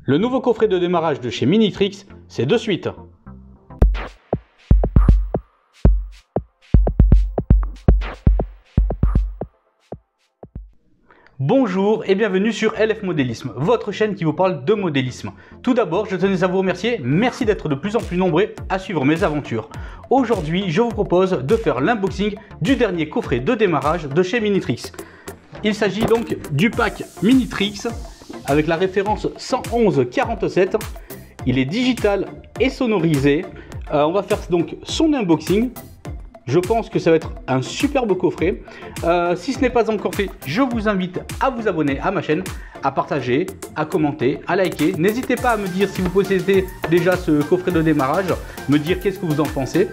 Le nouveau coffret de démarrage de chez Minitrix, c'est de suite. Bonjour et bienvenue sur LF Modélisme, votre chaîne qui vous parle de modélisme. Tout d'abord, je tenais à vous remercier, merci d'être de plus en plus nombreux à suivre mes aventures. Aujourd'hui, je vous propose de faire l'unboxing du dernier coffret de démarrage de chez Minitrix. Il s'agit donc du pack Minitrix avec la référence 11147. Il est digital et sonorisé. On va faire donc son unboxing. Je pense que ça va être un superbe coffret. Si ce n'est pas encore fait, je vous invite à vous abonner à ma chaîne, à partager, à commenter, à liker. N'hésitez pas à me dire si vous possédez déjà ce coffret de démarrage, me dire qu'est-ce que vous en pensez.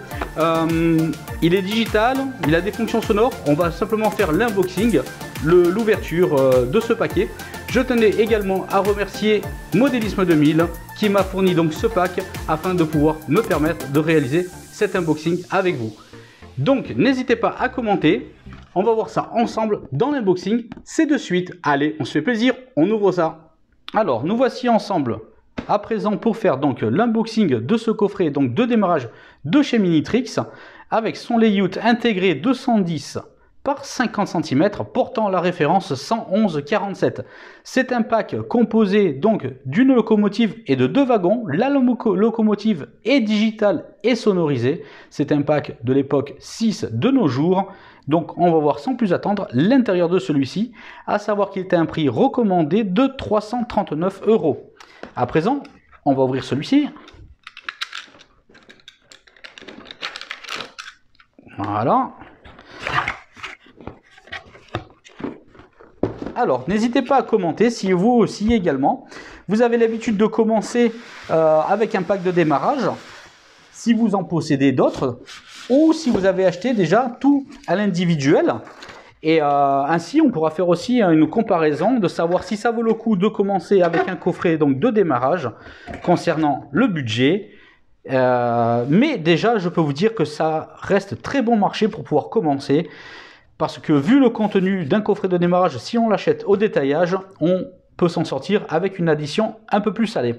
Il est digital, il a des fonctions sonores. On va simplement faire l'unboxing, l'ouverture de ce paquet. Je tenais également à remercier Modélisme 2000 qui m'a fourni donc ce pack afin de pouvoir me permettre de réaliser cet unboxing avec vous. Donc n'hésitez pas à commenter, on va voir ça ensemble dans l'unboxing, c'est de suite. Allez, on se fait plaisir, on ouvre ça. Alors nous voici ensemble à présent pour faire donc l'unboxing de ce coffret donc de démarrage de chez Minitrix avec son layout intégré 210 par 50 cm portant la référence 11147. C'est un pack composé donc d'une locomotive et de deux wagons. La locomotive est digitale et sonorisée. C'est un pack de l'époque 6 de nos jours. Donc on va voir sans plus attendre l'intérieur de celui-ci, à savoir qu'il était un prix recommandé de 339 €. À présent, on va ouvrir celui-ci. Voilà. Alors, n'hésitez pas à commenter si vous aussi également, vous avez l'habitude de commencer avec un pack de démarrage, si vous en possédez d'autres, ou si vous avez acheté déjà tout à l'individuel. Et ainsi, on pourra faire aussi une comparaison de savoir si ça vaut le coup de commencer avec un coffret donc, de démarrage concernant le budget. Mais déjà, je peux vous dire que ça reste très bon marché pour pouvoir commencer. Parce que vu le contenu d'un coffret de démarrage, si on l'achète au détaillage, on peut s'en sortir avec une addition un peu plus salée.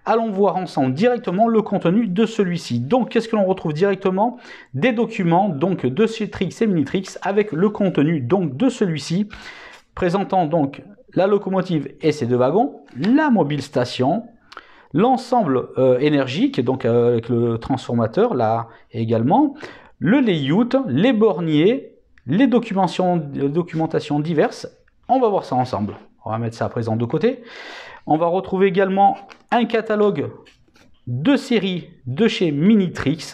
Allons voir ensemble directement le contenu de celui-ci. Donc qu'est-ce que l'on retrouve directement? Des documents donc de chez Trix et Minitrix avec le contenu donc de celui-ci, présentant donc la locomotive et ses deux wagons, la mobile station, l'ensemble énergique, donc avec le transformateur là également, le layout, les borniers, les documentations diverses. On va voir ça ensemble. On va mettre ça à présent de côté. On va retrouver également un catalogue de série de chez Minitrix.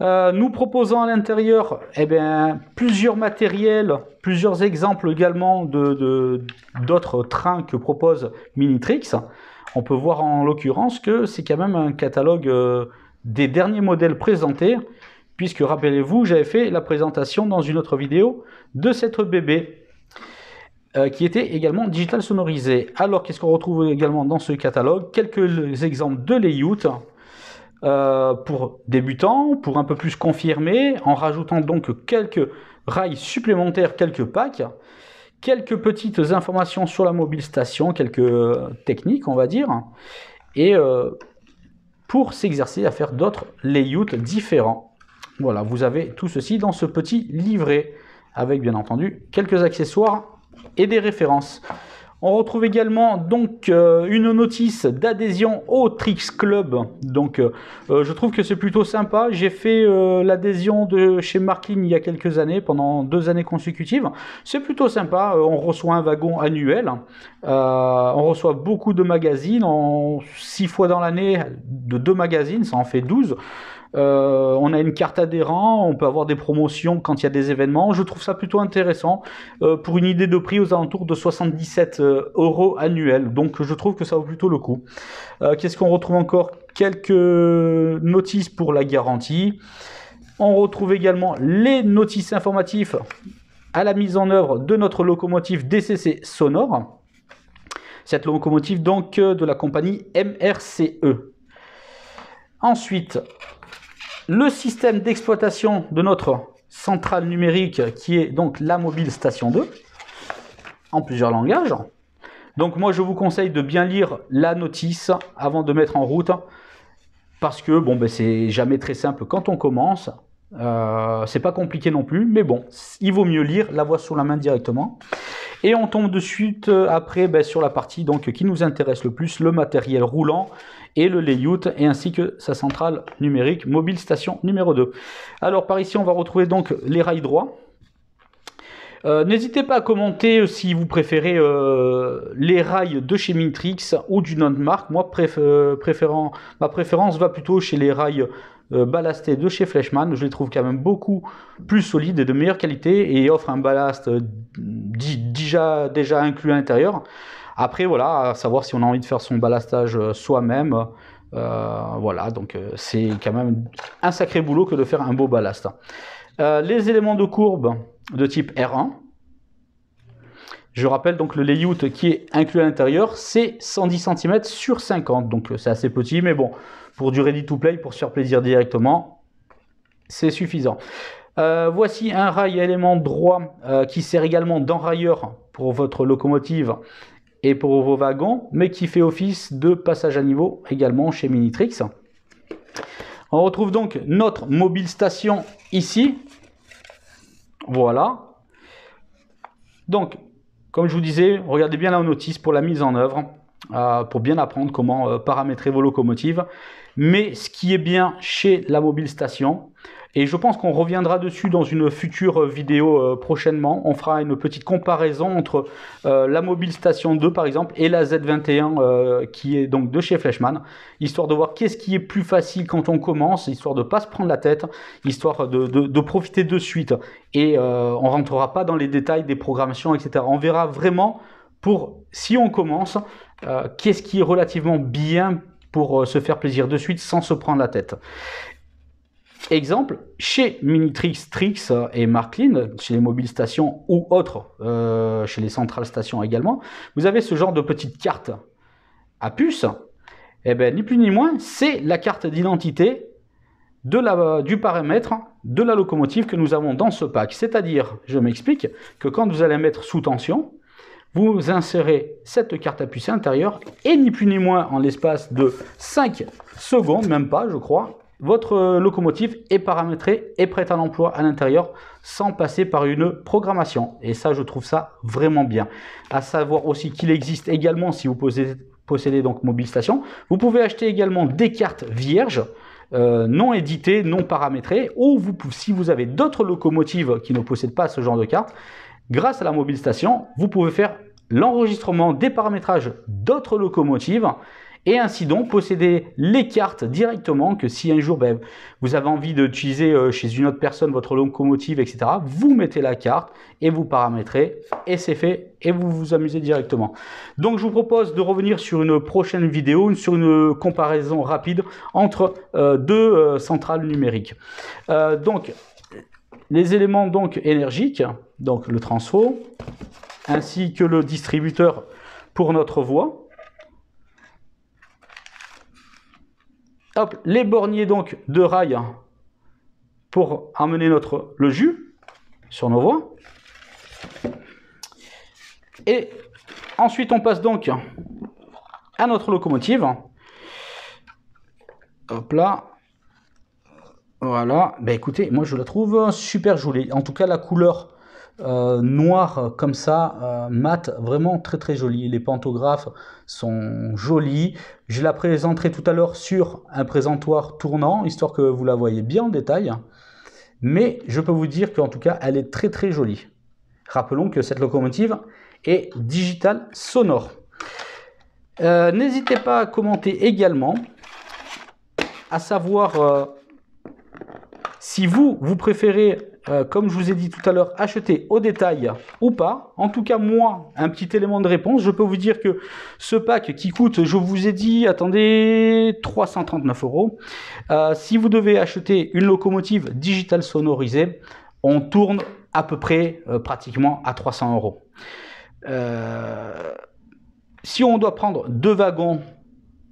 Nous proposons à l'intérieur plusieurs matériels, plusieurs exemples également d'autres trains que propose Minitrix. On peut voir en l'occurrence que c'est quand même un catalogue des derniers modèles présentés, puisque rappelez-vous, j'avais fait la présentation dans une autre vidéo de cette bébé qui était également digital sonorisé. Alors, qu'est-ce qu'on retrouve également dans ce catalogue? Quelques exemples de layout pour débutants, pour un peu plus confirmés, en rajoutant donc quelques rails supplémentaires, quelques packs, quelques petites informations sur la mobile station, quelques techniques, on va dire, et pour s'exercer à faire d'autres layouts différents. Voilà, vous avez tout ceci dans ce petit livret, avec bien entendu quelques accessoires et des références. On retrouve également donc une notice d'adhésion au Trix Club. Donc je trouve que c'est plutôt sympa. J'ai fait l'adhésion de chez Marklin il y a quelques années, pendant 2 années consécutives. C'est plutôt sympa. On reçoit un wagon annuel. On reçoit beaucoup de magazines. 6 fois dans l'année de 2 magazines, ça en fait 12. On a une carte adhérent, on peut avoir des promotions quand il y a des événements. Je trouve ça plutôt intéressant pour une idée de prix aux alentours de 77 € annuels. Donc je trouve que ça vaut plutôt le coup. Qu'est-ce qu'on retrouve encore? Quelques notices pour la garantie. On retrouve également les notices informatives à la mise en œuvre de notre locomotive DCC sonore. Cette locomotive donc de la compagnie MRCE. Ensuite, le système d'exploitation de notre centrale numérique qui est donc la mobile station 2 en plusieurs langages. Donc moi, je vous conseille de bien lire la notice avant de mettre en route, parce que bon, ben, c'est jamais très simple quand on commence. C'est pas compliqué non plus, mais bon, il vaut mieux lire, l'avoir sous la main directement. Et on tombe de suite après ben, sur la partie donc, qui nous intéresse le plus, le matériel roulant et le layout, et ainsi que sa centrale numérique mobile station numéro 2. Alors par ici, on va retrouver donc les rails droits. N'hésitez pas à commenter si vous préférez les rails de chez Minitrix ou d'une autre marque. Moi, ma préférence va plutôt chez les rails ballastés de chez Fleischmann. Je les trouve quand même beaucoup plus solides et de meilleure qualité et offrent un ballast déjà inclus à l'intérieur. Après, voilà, à savoir si on a envie de faire son ballastage soi-même. Voilà, donc c'est quand même un sacré boulot que de faire un beau ballast. Les éléments de courbe de type R1. Je rappelle donc le layout qui est inclus à l'intérieur, c'est 110 cm sur 50, donc c'est assez petit, mais bon, pour du ready to play, pour se faire plaisir directement, c'est suffisant. Voici un rail à élément droit qui sert également d'enrailleur pour votre locomotive et pour vos wagons, mais qui fait office de passage à niveau également chez Minitrix. On retrouve donc notre mobile station ici. Voilà. Donc, comme je vous disais, regardez bien la notice pour la mise en œuvre, pour bien apprendre comment paramétrer vos locomotives. Mais ce qui est bien chez la mobile station, et je pense qu'on reviendra dessus dans une future vidéo prochainement, on fera une petite comparaison entre la mobile station 2 par exemple et la Z21 qui est donc de chez Fleischmann, histoire de voir qu'est-ce qui est plus facile quand on commence, histoire de ne pas se prendre la tête, histoire de profiter de suite. Et on ne rentrera pas dans les détails des programmations, etc. On verra vraiment pour, si on commence, qu'est-ce qui est relativement bien pour se faire plaisir de suite sans se prendre la tête. Exemple, chez Minitrix, Trix et Marklin, chez les mobiles stations ou autres, chez les centrales stations également, vous avez ce genre de petite carte à puce. Et bien, ni plus ni moins, c'est la carte d'identité du paramètre de la locomotive que nous avons dans ce pack. C'est-à-dire, je m'explique, que quand vous allez mettre sous tension, vous insérez cette carte à puce intérieure et ni plus ni moins en l'espace de 5 secondes, même pas je crois, votre locomotive est paramétrée et prête à l'emploi à l'intérieur sans passer par une programmation. Et ça, je trouve ça vraiment bien. À savoir aussi qu'il existe également, si vous possédez donc Mobile Station, vous pouvez acheter également des cartes vierges, non éditées, non paramétrées, ou si vous avez d'autres locomotives qui ne possèdent pas ce genre de carte, grâce à la Mobile Station, vous pouvez faire l'enregistrement des paramétrages d'autres locomotives et ainsi donc posséder les cartes directement, que si un jour vous avez envie d'utiliser chez une autre personne votre locomotive, etc., vous mettez la carte et vous paramétrez et c'est fait et vous vous amusez directement. Donc je vous propose de revenir sur une prochaine vidéo, sur une comparaison rapide entre deux centrales numériques. Donc les éléments donc énergiques, donc le transfo, ainsi que le distributeur pour notre voie. Hop, les borniers donc de rail pour amener le jus sur nos voies. Et ensuite on passe donc à notre locomotive. Hop là. Voilà. Ben écoutez, moi je la trouve super jolie. En tout cas la couleur noir comme ça, mat, vraiment très très joli. Les pantographes sont jolis. Je la présenterai tout à l'heure sur un présentoir tournant, histoire que vous la voyez bien en détail. Mais je peux vous dire qu'en tout cas, elle est très très jolie. Rappelons que cette locomotive est digital sonore. N'hésitez pas à commenter également, à savoir si vous préférez, comme je vous ai dit tout à l'heure, acheter au détail ou pas. En tout cas, moi, un petit élément de réponse, je peux vous dire que ce pack qui coûte, je vous ai dit, attendez, 339 €. Si vous devez acheter une locomotive digitale sonorisée, on tourne à peu près, pratiquement à 300 €. Si on doit prendre deux wagons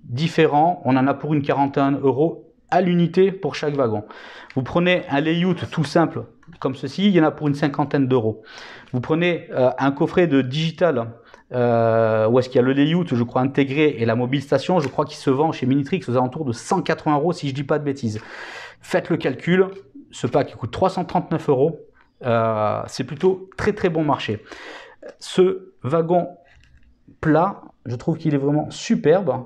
différents, on en a pour une quarantaine € à l'unité pour chaque wagon. Vous prenez un layout tout simple comme ceci, il y en a pour une cinquantaine d'euros. Vous prenez un coffret de digital où est-ce qu'il y a le layout, je crois, intégré et la mobile station, je crois qu'il se vend chez Minitrix aux alentours de 180 €, si je dis pas de bêtises. Faites le calcul, ce pack coûte 339 €, c'est plutôt très très bon marché. Ce wagon plat, je trouve qu'il est vraiment superbe.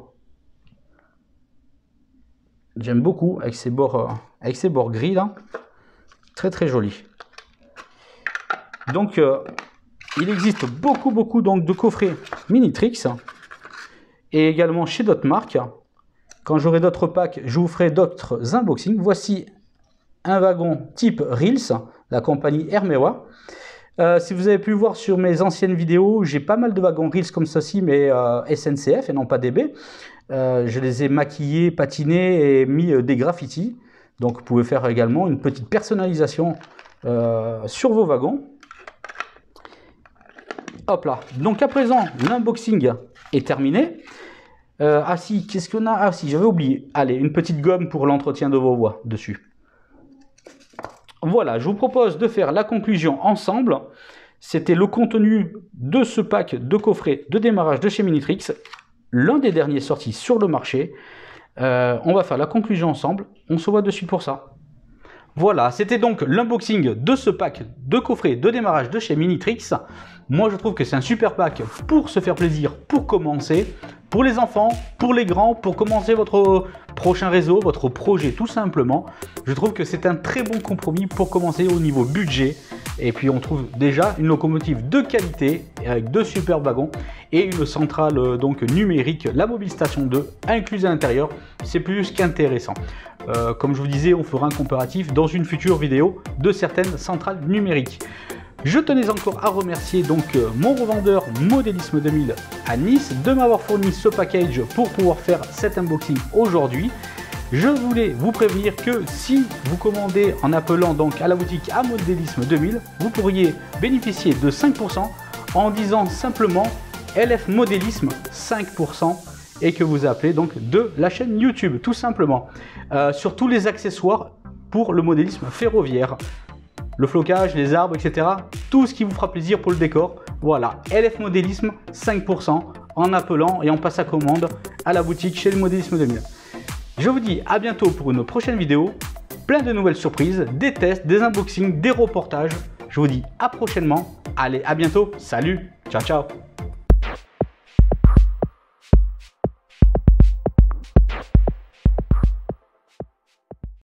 J'aime beaucoup avec ses bords gris là, très très joli. Donc il existe beaucoup donc de coffrets Minitrix et également chez d'autres marques. Quand j'aurai d'autres packs, je vous ferai d'autres unboxings. Voici un wagon type Reels, la compagnie Hermewa. Si vous avez pu voir sur mes anciennes vidéos, j'ai pas mal de wagons Reels comme ceci, mais SNCF et non pas DB. Je les ai maquillés, patinés et mis des graffitis. Donc vous pouvez faire également une petite personnalisation sur vos wagons. Hop là. Donc à présent, l'unboxing est terminé. Ah si, qu'est-ce qu'on a? Ah si, j'avais oublié. Allez, une petite gomme pour l'entretien de vos voix dessus. Voilà, je vous propose de faire la conclusion ensemble. C'était le contenu de ce pack de coffrets de démarrage de chez Minitrix, l'un des derniers sortis sur le marché. On va faire la conclusion ensemble, on se voit de suite pour ça. Voilà, c'était donc l'unboxing de ce pack de coffrets de démarrage de chez Minitrix. Moi je trouve que c'est un super pack pour se faire plaisir, pour commencer, pour les enfants, pour les grands, pour commencer votre prochain réseau, votre projet tout simplement. Je trouve que c'est un très bon compromis pour commencer au niveau budget. Et puis on trouve déjà une locomotive de qualité avec deux super wagons et une centrale donc numérique, la Mobile Station 2 incluse à l'intérieur. C'est plus qu'intéressant. Comme je vous disais, on fera un comparatif dans une future vidéo de certaines centrales numériques. Je tenais encore à remercier donc mon revendeur Modélisme 2000 à Nice de m'avoir fourni ce package pour pouvoir faire cet unboxing aujourd'hui. Je voulais vous prévenir que si vous commandez en appelant donc à la boutique à Modélisme 2000, vous pourriez bénéficier de 5% en disant simplement LF Modélisme 5% et que vous appelez donc de la chaîne YouTube tout simplement. Sur tous les accessoires pour le modélisme ferroviaire. Le flocage, les arbres, etc. Tout ce qui vous fera plaisir pour le décor. Voilà, LF Modélisme 5% en appelant et en passant à commande à la boutique chez le Modélisme 2000. Je vous dis à bientôt pour une prochaine vidéo. Plein de nouvelles surprises, des tests, des unboxings, des reportages. Je vous dis à prochainement. Allez, à bientôt. Salut, ciao, ciao.